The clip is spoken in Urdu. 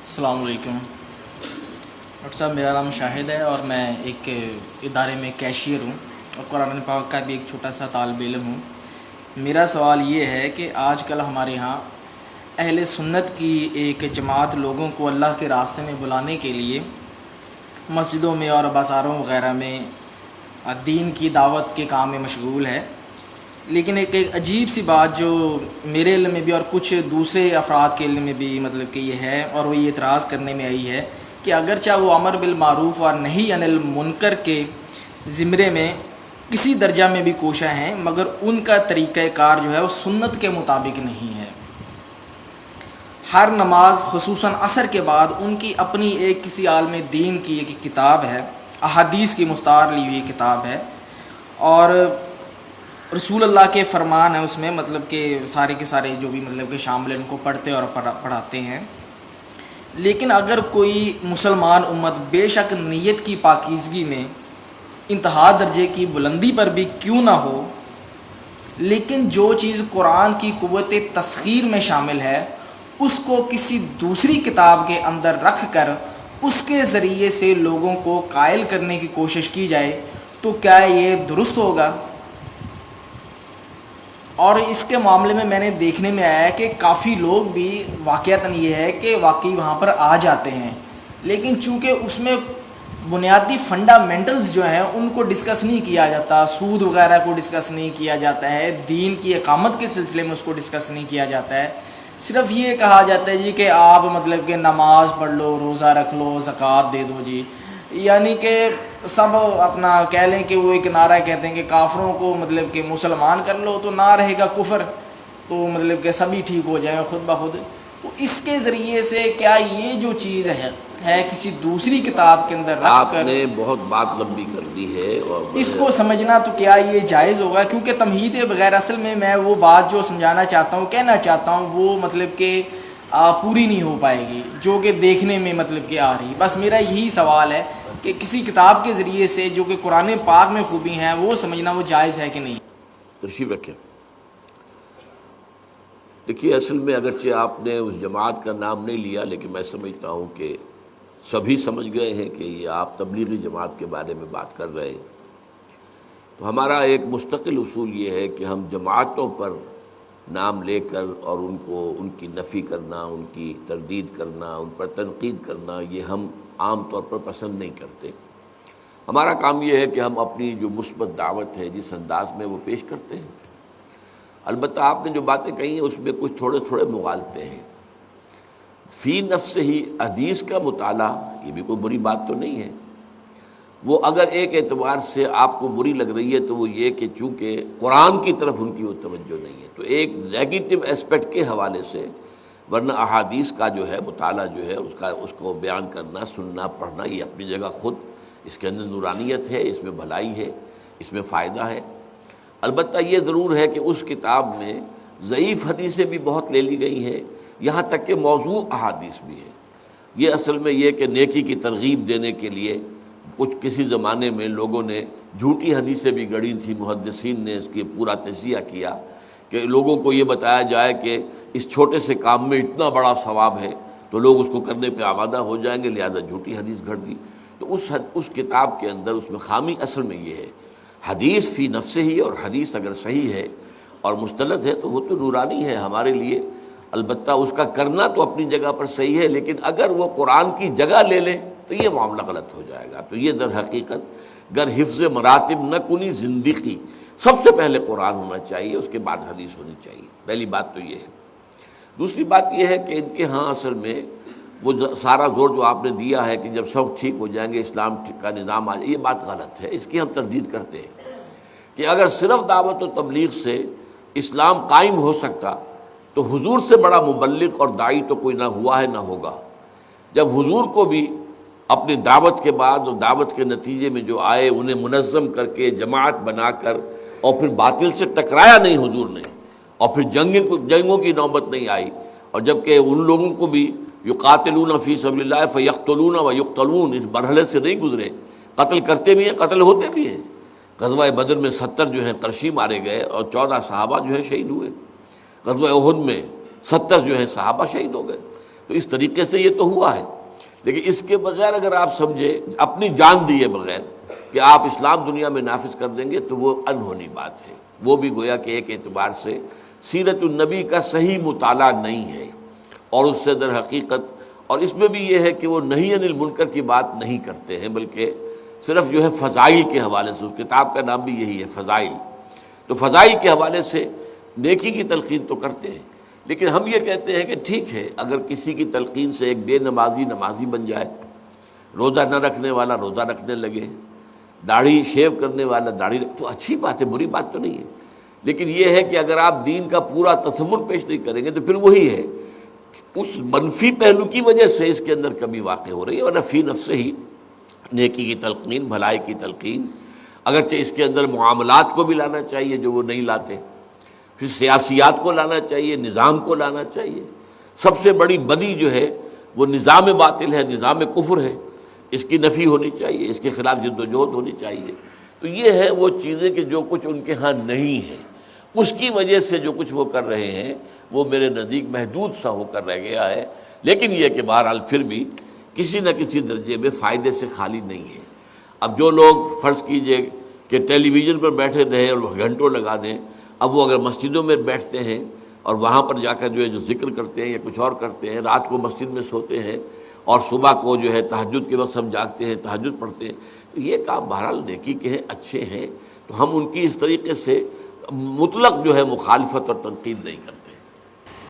السلام علیکم ڈاکٹر صاحب، میرا نام شاہد ہے اور میں ایک ادارے میں کیشیئر ہوں اور قرآن پاک کا بھی ایک چھوٹا سا طالب علم ہوں۔ میرا سوال یہ ہے کہ آج کل ہمارے ہاں اہل سنت کی ایک جماعت لوگوں کو اللہ کے راستے میں بلانے کے لیے مسجدوں میں اور بازاروں وغیرہ میں دین کی دعوت کے کام میں مشغول ہے، لیکن ایک عجیب سی بات جو میرے علم میں بھی اور کچھ دوسرے افراد کے علم میں بھی مطلب کہ یہ ہے، اور وہ یہ اعتراض کرنے میں آئی ہے کہ اگرچہ وہ امر بالمعروف اور نہی عن المنکر کے زمرے میں کسی درجہ میں بھی کوشاں ہیں، مگر ان کا طریقہ کار جو ہے وہ سنت کے مطابق نہیں ہے۔ ہر نماز خصوصاً عصر کے بعد ان کی اپنی ایک کسی عالم دین کی ایک کتاب ہے، احادیث کی مستعار لی ہوئی کتاب ہے، اور رسول اللہ کے فرمان ہیں اس میں، مطلب کہ سارے کے سارے جو بھی مطلب کہ شامل ان کو پڑھتے اور پڑھاتے ہیں۔ لیکن اگر کوئی مسلمان امت بے شک نیت کی پاکیزگی میں انتہا درجے کی بلندی پر بھی کیوں نہ ہو، لیکن جو چیز قرآن کی قوت تسخیر میں شامل ہے اس کو کسی دوسری کتاب کے اندر رکھ کر اس کے ذریعے سے لوگوں کو قائل کرنے کی کوشش کی جائے، تو کیا یہ درست ہوگا؟ اور اس کے معاملے میں نے دیکھنے میں آیا ہے کہ کافی لوگ بھی واقعتاً یہ ہے کہ واقعی وہاں پر آ جاتے ہیں، لیکن چونکہ اس میں بنیادی فنڈامنٹلز جو ہیں ان کو ڈسکس نہیں کیا جاتا، سود وغیرہ کو ڈسکس نہیں کیا جاتا ہے، دین کی اقامت کے سلسلے میں اس کو ڈسکس نہیں کیا جاتا ہے۔ صرف یہ کہا جاتا ہے جی کہ آپ مطلب کہ نماز پڑھ لو، روزہ رکھ لو، زکوٰۃ دے دو جی، یعنی کہ سب اپنا کہہ لیں کہ وہ ایک نعرہ کہتے ہیں کہ کافروں کو مطلب کہ مسلمان کر لو تو نہ رہے گا کفر، تو مطلب کہ سبھی ٹھیک ہو جائیں خود بخود۔ تو اس کے ذریعے سے کیا یہ جو چیز ہے کسی دوسری کتاب کے اندر رکھ آپ کر نے بہت بات لمبی کر دی ہے، اور اس کو سمجھنا، تو کیا یہ جائز ہوگا؟ کیونکہ تمہید بغیر اصل میں وہ بات جو سمجھانا چاہتا ہوں، کہنا چاہتا ہوں، وہ مطلب کہ پوری نہیں ہو پائے گی جو کہ دیکھنے میں مطلب کہ آ رہی۔ بس میرا یہی سوال ہے کہ کسی کتاب کے ذریعے سے جو کہ قرآن پاک میں خوبی ہیں وہ سمجھنا وہ جائز ہے کہ نہیں؟ تشریف رکھیں۔ دیکھیے، اصل میں اگرچہ آپ نے اس جماعت کا نام نہیں لیا، لیکن میں سمجھتا ہوں کہ سبھی سمجھ گئے ہیں کہ یہ آپ تبلیغی جماعت کے بارے میں بات کر رہے ہیں۔ تو ہمارا ایک مستقل اصول یہ ہے کہ ہم جماعتوں پر نام لے کر اور ان کی نفی کرنا، ان کی تردید کرنا، ان پر تنقید کرنا، یہ ہم عام طور پر پسند نہیں کرتے۔ ہمارا کام یہ ہے کہ ہم اپنی جو مثبت دعوت ہے جس انداز میں وہ پیش کرتے ہیں۔ البتہ آپ نے جو باتیں کہی ہیں اس میں کچھ تھوڑے مغالطے ہیں۔ فی نفس ہی حدیث کا مطالعہ یہ بھی کوئی بری بات تو نہیں ہے۔ وہ اگر ایک اعتبار سے آپ کو بری لگ رہی ہے تو وہ یہ کہ چونکہ قرآن کی طرف ان کی وہ توجہ نہیں ہے، تو ایک نیگیٹو اسپیکٹ کے حوالے سے، ورنہ احادیث کا جو ہے مطالعہ جو ہے اس کو بیان کرنا، سننا، پڑھنا، یہ اپنی جگہ خود اس کے اندر نورانیت ہے، اس میں بھلائی ہے، اس میں فائدہ ہے۔ البتہ یہ ضرور ہے کہ اس کتاب میں ضعیف حدیثیں بھی بہت لے لی گئی ہیں، یہاں تک کہ موضوع احادیث بھی ہے۔ یہ اصل میں یہ کہ نیکی کی ترغیب دینے کے لیے کسی زمانے میں لوگوں نے جھوٹی حدیثیں بھی گڑھی تھیں، محدثین نے اس کی پورا تجزیہ کیا کہ لوگوں کو یہ بتایا جائے کہ اس چھوٹے سے کام میں اتنا بڑا ثواب ہے تو لوگ اس کو کرنے پہ آمادہ ہو جائیں گے، لہذا جھوٹی حدیث گھڑ دی۔ تو اس کتاب کے اندر اس میں خامی اصل میں یہ ہے، حدیث فی نفسہ ہی، اور حدیث اگر صحیح ہے اور مستند ہے تو وہ تو نورانی ہے ہمارے لیے۔ البتہ اس کا کرنا تو اپنی جگہ پر صحیح ہے، لیکن اگر وہ قرآن کی جگہ لے لے تو یہ معاملہ غلط ہو جائے گا۔ تو یہ در حقیقت گر حفظ مراتب نہ کنی زندگی، سب سے پہلے قرآن ہونا چاہیے، اس کے بعد حدیث ہونی چاہیے۔ پہلی بات تو یہ ہے۔ دوسری بات یہ ہے کہ ان کے ہاں اصل میں وہ سارا زور جو آپ نے دیا ہے کہ جب سب ٹھیک ہو جائیں گے اسلام کا نظام آ جائے، یہ بات غلط ہے، اس کی ہم تردید کرتے ہیں کہ اگر صرف دعوت و تبلیغ سے اسلام قائم ہو سکتا تو حضور سے بڑا مبلغ اور داعی تو کوئی نہ ہوا ہے نہ ہوگا۔ جب حضور کو بھی اپنی دعوت کے بعد اور دعوت کے نتیجے میں جو آئے انہیں منظم کر کے جماعت بنا کر اور پھر باطل سے ٹکرایا نہیں حضور نے، اور پھر جنگوں کی نوبت نہیں آئی، اور جبکہ ان لوگوں کو بھی یقاتلون فی سبیل اللہ فیقتلون ویقتلون اس مرحلے سے نہیں گزرے، قتل کرتے بھی ہیں، قتل ہوتے بھی ہیں۔ غزوہ بدر میں 70 جو ہیں قرشی مارے گئے اور 14 صحابہ جو ہیں شہید ہوئے۔ غزوہ احد میں 70 جو ہیں صحابہ شہید ہو گئے۔ تو اس طریقے سے یہ تو ہوا ہے، لیکن اس کے بغیر اگر آپ سمجھے اپنی جان دیے بغیر کہ آپ اسلام دنیا میں نافذ کر دیں گے تو وہ انہونی بات ہے۔ وہ بھی گویا کہ ایک اعتبار سے سیرت النبی کا صحیح مطالعہ نہیں ہے، اور اس سے در حقیقت، اور اس میں بھی یہ ہے کہ وہ نہی عن المنکر کی بات نہیں کرتے ہیں، بلکہ صرف جو ہے فضائل کے حوالے سے، اس کتاب کا نام بھی یہی ہے، فضائل، تو فضائل کے حوالے سے نیکی کی تلقین تو کرتے ہیں، لیکن ہم یہ کہتے ہیں کہ ٹھیک ہے اگر کسی کی تلقین سے ایک بے نمازی نمازی بن جائے، روزہ نہ رکھنے والا روزہ رکھنے لگے، داڑھی شیو کرنے والا داڑھی، تو اچھی بات ہے، بری بات تو نہیں ہے، لیکن یہ ہے کہ اگر آپ دین کا پورا تصور پیش نہیں کریں گے تو پھر وہی ہے، اس منفی پہلو کی وجہ سے اس کے اندر کمی واقع ہو رہی ہے، ورنہ فی نفس ہی نیکی کی تلقین، بھلائی کی تلقین، اگرچہ اس کے اندر معاملات کو بھی لانا چاہیے جو وہ نہیں لاتے، پھر سیاسیات کو لانا چاہیے، نظام کو لانا چاہیے۔ سب سے بڑی بدی جو ہے وہ نظام باطل ہے، نظام کفر ہے، اس کی نفی ہونی چاہیے، اس کے خلاف جد و جہد ہونی چاہیے۔ تو یہ ہے وہ چیزیں کہ جو کچھ ان کے ہاں نہیں ہے، اس کی وجہ سے جو کچھ وہ کر رہے ہیں وہ میرے نزدیک محدود سا ہو کر رہ گیا ہے، لیکن یہ کہ بہرحال پھر بھی کسی نہ کسی درجے میں فائدے سے خالی نہیں ہے۔ اب جو لوگ فرض کیجئے کہ ٹیلی ویژن پر بیٹھے رہے اور گھنٹوں لگا دیں، اب وہ اگر مسجدوں میں بیٹھتے ہیں اور وہاں پر جا کر جو ہے جو ذکر کرتے ہیں یا کچھ اور کرتے ہیں، رات کو مسجد میں سوتے ہیں اور صبح کو جو ہے تہجد کے وقت سب جاگتے ہیں، تہجد پڑھتے ہیں، تو یہ کام بہرحال نیکی کے ہیں، اچھے ہیں، تو ہم ان کی اس طریقے سے مطلق جو ہے مخالفت اور تنقید نہیں کرتے۔